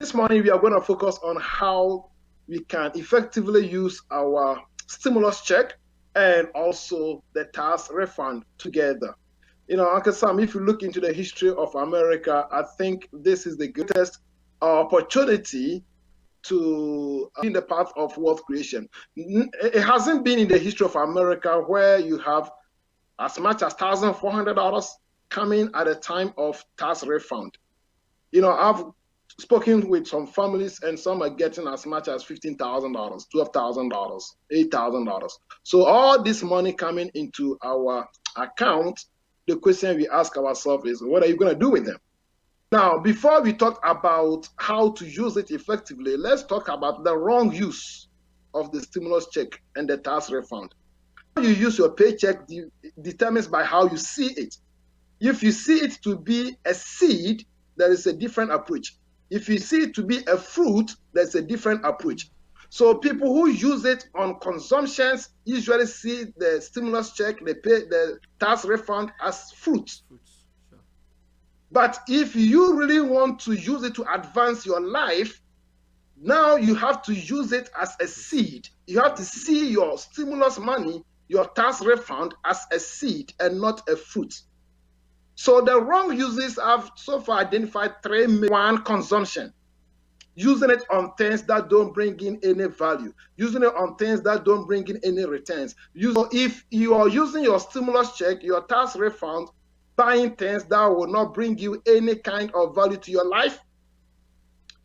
This morning, we are going to focus on how we can effectively use our stimulus check and also the tax refund together. Uncle Sam, if you look into the history of America, I think this is the greatest opportunity to in the path of wealth creation. It hasn't been in the history of America where you have as much as $1,400 coming at a time of tax refund. I've spoken with some families, and some are getting as much as $15,000, $12,000, $8,000. So all this money coming into our account, the question we ask ourselves is, what are you going to do with them? Now, before we talk about how to use it effectively, let's talk about the wrong use of the stimulus check and the tax refund. How you use your paycheck determines by how you see it. If you see it to be a seed, there is a different approach. If you see it to be a fruit, there's a different approach. So people who use it on consumptions usually see the stimulus check, the tax refund as fruit. Sure. But if you really want to use it to advance your life, now you have to use it as a seed. You have to see your stimulus money, your tax refund, as a seed and not a fruit. So the wrong uses have so far identified three. One, consumption. Using it on things that don't bring in any value. Using it on things that don't bring in any returns. If you are using your stimulus check, your tax refund, buying things that will not bring you any kind of value to your life,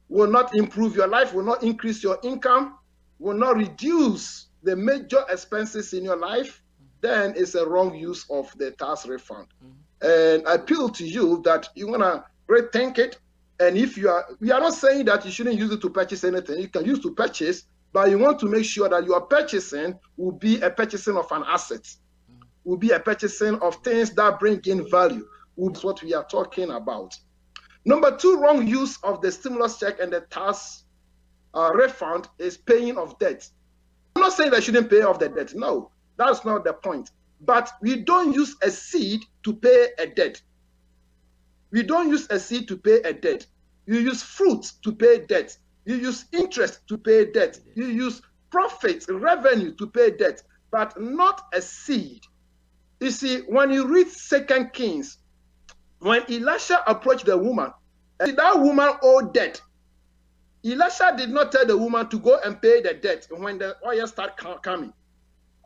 will not improve your life, will not increase your income, will not reduce the major expenses in your life, then it's a wrong use of the tax refund. And I appeal to you that you want to rethink it. And if we are not saying that you shouldn't use it to purchase anything. You can use to purchase, but you want to make sure that your purchasing will be a purchasing of an asset, will be a purchasing of things that bring in value. That's what we are talking about. Number two, wrong use of the stimulus check and the tax refund is paying of debt. I'm not saying that you shouldn't pay off the debt. No, that's not the point. But we don't use a seed to pay a debt. We don't use a seed to pay a debt. You use fruit to pay debt. You use interest to pay debt. You use profit, revenue to pay debt, but not a seed. You see, when you read 2 Kings, when Elisha approached the woman, that woman owed debt. Elisha did not tell the woman to go and pay the debt when the oil started coming.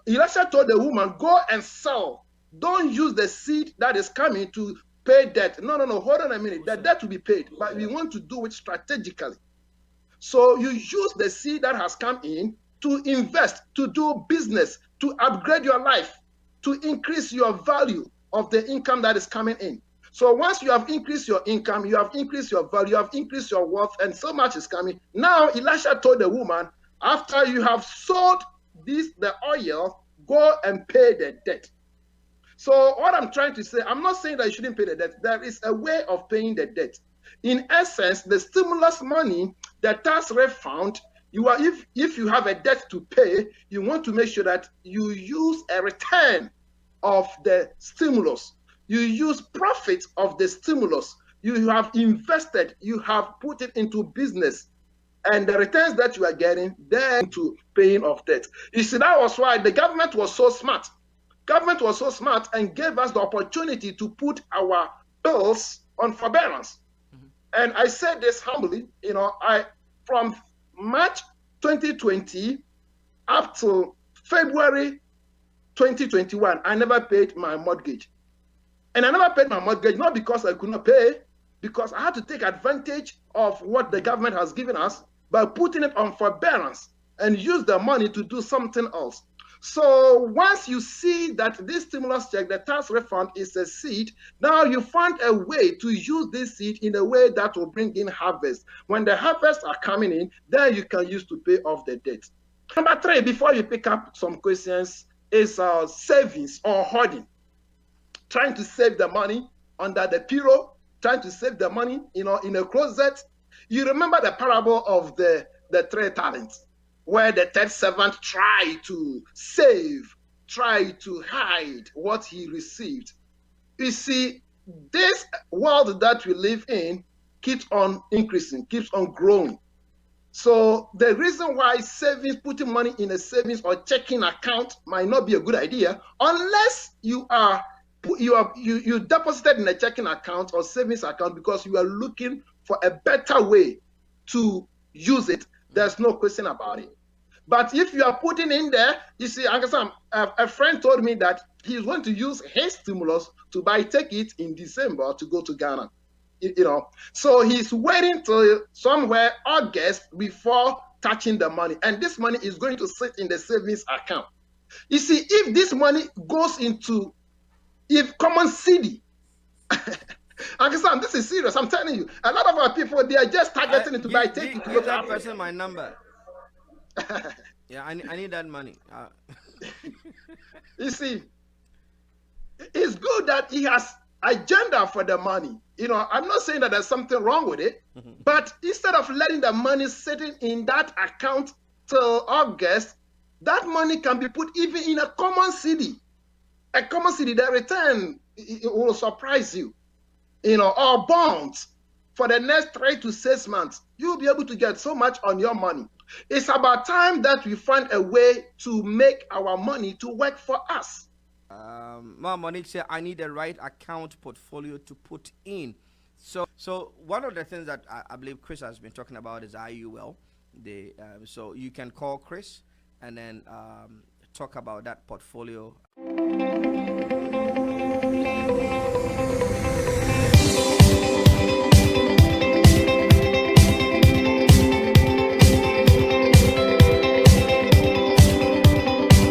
Elisha told the woman, go and sell. Don't use the seed that is coming to pay debt. No, hold on a minute. The debt will be paid, but we want to do it strategically. So you use the seed that has come in to invest, to do business, to upgrade your life, to increase your value of the income that is coming in. So once you have increased your income, you have increased your value, you have increased your wealth, and so much is coming. Now Elisha told the woman, after you have sold the oil, go and pay the debt. So what I'm trying to say, I'm not saying that you shouldn't pay the debt. There is a way of paying the debt. In essence, the stimulus money, the tax refund, if you have a debt to pay, you want to make sure that you use a return of the stimulus. You use profit of the stimulus. You have invested, you have put it into business, and the returns that you are getting, then to paying off debt. You see, that was why the government was so smart. Government was so smart and gave us the opportunity to put our bills on forbearance. And I said this humbly, from March 2020 up to February 2021, I never paid my mortgage. And I never paid my mortgage, not because I could not pay, because I had to take advantage of what the government has given us by putting it on forbearance and use the money to do something else. So once you see that this stimulus check, the tax refund, is a seed, now you find a way to use this seed in a way that will bring in harvest. When the harvests are coming in, then you can use to pay off the debt. Number three, before you pick up some questions, is savings or hoarding. Trying to save the money under the pillow, trying to save the money, in a closet. You remember the parable of the 3 talents, where the third servant tried to save, tried to hide what he received. You see, this world that we live in keeps on increasing, keeps on growing. So the reason why putting money in a savings or checking account might not be a good idea unless you deposited in a checking account or savings account because you are looking for a better way to use it. There's no question about it. But if you are putting in there, you see, Uncle Sam, a friend told me that he's going to use his stimulus to buy ticket in December to go to Ghana. So he's waiting till somewhere August before touching the money, and this money is going to sit in the savings account. You see, if this money goes into common CD, Uncle Sam, this is serious. I'm telling you, a lot of our people, they are just targeting it to buy ticket to go to that Africa. person my number. Yeah, I need that money. You see, it's good that he has agenda for the money. I'm not saying that there's something wrong with it, but instead of letting the money sitting in that account till August, that money can be put even in a common CD. A common CD, the return it will surprise you. Or bonds for the next 3 to 6 months, you'll be able to get so much on your money. It's about time that we find a way to make our money to work for us. Monique said, I need the right account portfolio to put in. So one of the things that I believe Chris has been talking about is IUL. So you can call Chris and then talk about that portfolio.